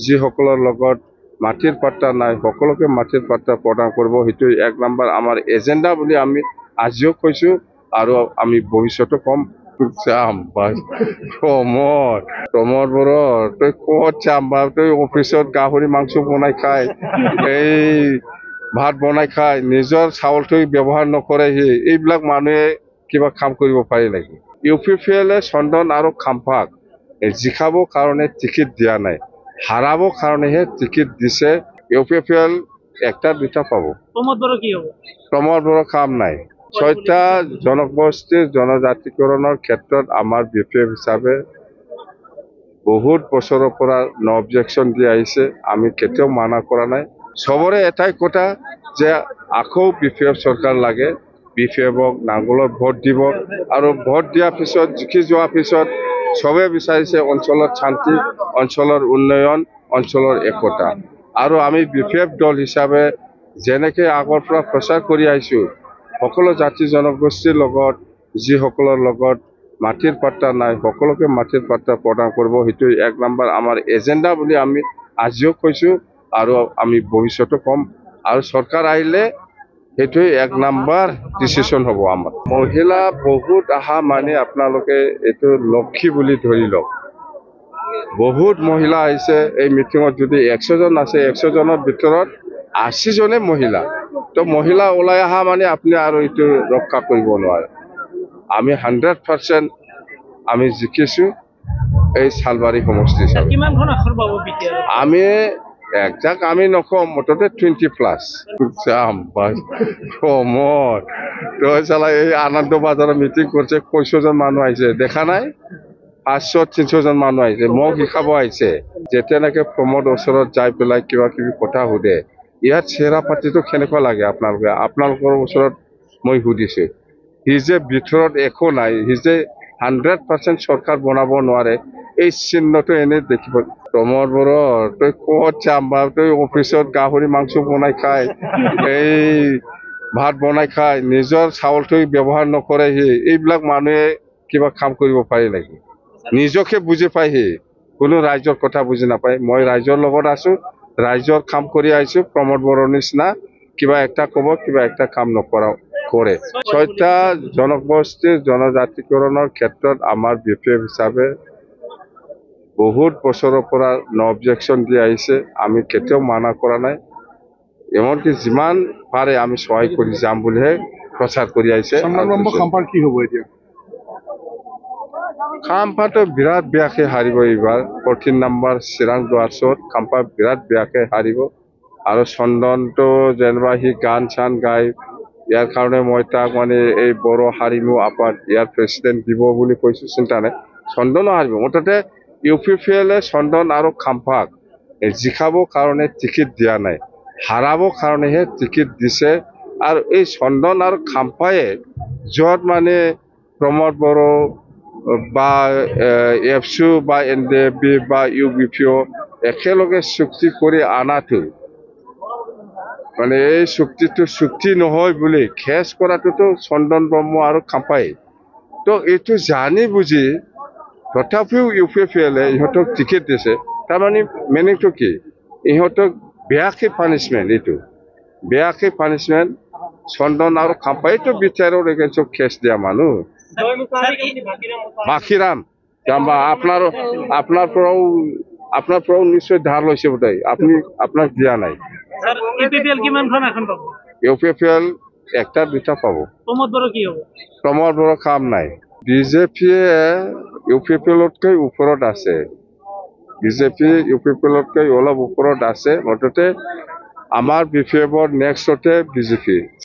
যিসকলৰ লগত মাটিৰ পাত্তা নাই সকলোকে মাটিৰ পাত্তা প্ৰদান কৰিব, সেইটো 1 নম্বৰ আমাৰ এজেণ্ডা বুলি আমি আজিও কৈছো আৰু আমি ভৱিষ্যতে কম। যাম প্ৰমোদ বড়ো তই ক'ত যাম বা তই অফিচত গাহৰি মাংস বনাই খাই এই ভাত বনাই খাই নিজৰ চাউলটো ব্যৱহাৰ নকৰে, এইবিলাক মানুহে কিবা কাম কৰিব পাৰি নেকি? UPPL চন্দন আৰু খাম্পাক জিকাবৰ কাৰণে টিকেট দিয়া নাই, হাৰাবৰ কাৰণেহে টিকেট দিছে। UPPL একটা দুটা পাব। প্ৰমোদ বড়ো কাম নাই। 6টা জনগোষ্ঠীৰ জনজাতিকৰণৰ ক্ষেত্ৰত আমাৰ BPF হিচাপে বহুত বছৰৰ পৰা অবজেকশ্যন দি আহিছে, আমি কেতিয়াও মানা কৰা নাই। সবৰে এটাই কথা যে আকৌ BPF চৰকাৰ লাগে, BPFক নাঙলত ভোট দিব আৰু ভোট দিয়াৰ পিছত জিকি যোৱাৰ পিছত সবে বিচাৰিছে অঞ্চলৰ শান্তি, অঞ্চলৰ উন্নয়ন, অঞ্চলৰ একতা। আৰু আমি BPF দল হিচাপে যেনেকৈ আগৰ পৰা প্ৰচাৰ কৰি আহিছো, সকলো জাতি জনগোষ্ঠীৰ লগত যিসকলৰ লগত মাটিৰ পাত্তা নাই সকলোকে মাটিৰ পাত্তা প্ৰদান কৰিব, সেইটো 1 নম্বৰ আমাৰ এজেণ্ডা বুলি আমি আজিও কৈছো আৰু আমি ভৱিষ্যতে কম। আৰু চৰকাৰ আহিলে সেইটোৱে 1 নম্বৰ ডিচিশ্যন হ'ব আমাৰ। মহিলা বহুত আহা মানে আপোনালোকে এইটো লক্ষী বুলি ধৰি লওক, বহুত মহিলা আহিছে এই মিটিঙত। যদি 100 জন আছে, 100 জনৰ ভিতৰত 80 জনে মহিলা। তো মহিলা ওলাই অহা মানে আপুনি আৰু এইটো ৰক্ষা কৰিব নোৱাৰে। আমি 100% আমি জিকিছো এই চালবাৰী সমষ্টি হিচাপে। আমি একজাক আমি নকওঁ, মুঠতে 20+। যাম প্ৰমোদ তই চালা এই আনন্দ বাজাৰৰ মিটিং কৰিছে, 600 জন মানুহ আহিছে, দেখা নাই? 500-300 জন মানুহ আহিছে, মোক শিকাব আহিছে। যেতিয়ালৈকে প্ৰমোদ ওচৰত যাই পেলাই কিবা কিবি কথা সোধে, ইয়াত চেহেৰা পাতিটো কেনেকুৱা লাগে আপোনালোকৰ ওচৰত মই সুধিছো। সি যে ভিতৰত একো নাই, সি যে 100% চৰকাৰ বনাব নোৱাৰে, এই চিহ্নটো এনে দেখিব। প্ৰমোদ বড়ো তই ক'ত যাম বা তই অফিচত গাহৰি মাংস বনাই খাই এই ভাত বনাই খাই নিজৰ চাউলটো ব্যৱহাৰ নকৰে, এইবিলাক মানুহে কিবা কাম কৰিব পাৰি নেকি? নিজকে বুজি পাই, কোনো ৰাইজৰ কথা বুজি নাপায়। মই ৰাইজৰ লগত আছো, ৰাইজৰ কাম কৰি আহিছো। প্ৰমোদ বড়োৰ নিচিনা কিবা একটা ক'ব, কিবা একটা কাম নকৰা কৰে। 6টা জনগোষ্ঠীৰ জনজাতিকৰণৰ ক্ষেত্ৰত আমাৰ BPF হিচাপে বহুত বছৰৰ পৰা অবজেকশ্যন দি আহিছে, আমি কেতিয়াও মানা কৰা নাই। এমনকি যিমান পাৰে আমি সহায় কৰি যাম বুলিহে প্ৰচাৰ কৰি আহিছে। কি হ'ব এতিয়া? খাম্পাটো বিৰাট বেয়াকে হাৰিব এইবাৰ। 14 নম্বৰ চিৰাং দুৱাৰছত খাম্পা বিৰাট বেয়াকে হাৰিব। আৰু চন্দনটো যেনিবা সি গান চান গাই, ইয়াৰ কাৰণে মই তাক মানে এই বড়ো হাৰিমু আপাত ইয়াৰ প্ৰেচিডেণ্ট দিব বুলি কৈছো, চিন্তা নাই, চন্দনো হাৰিব। মুঠতে UPPL চন্দন আৰু খাম্পাক জিকাবৰ কাৰণে টিকেট দিয়া নাই, হাৰাবৰ কাৰণেহে টিকেট দিছে। আৰু এই চন্দন আৰু খাম্পায়ে য'ত মানে প্ৰমোদ বড়ো বা AFSU বা NDFB বা UBPO একেলগে চুক্তি কৰি আনাটো, মানে এই চুক্তি নহয় বুলি খেচ কৰাটোতো চন্দন ব্ৰহ্ম আৰু খাম্পাই। তো এইটো জানি বুজি তথাপিও UPPL ইহঁতক টিকেট দিছে, তাৰমানে মিনিংটো কি? ইহঁতক বেয়াকে পানিছমেণ্ট, এইটো বেয়াকে পানিছমেণ্ট। চন্দন আৰু খাম্পাইতো বিচাৰৰ এগেইনষ্টত কেছ দিয়া মানুহ। বাকিৰাম আপোনাৰ পৰাও নিশ্চয় ধাৰ লৈছে বোধহয়, আপোনাক দিয়া নাই। UPPL একটা দুটা পাব। প্ৰমোদ বড়ো কাম নাই। BJPয়ে UPPLতকৈ ওপৰত আছে, BJP UPPLতকৈ অলপ ওপৰত আছে। মুঠতে আমাৰ BPFৰ নেক্সটতে BJP।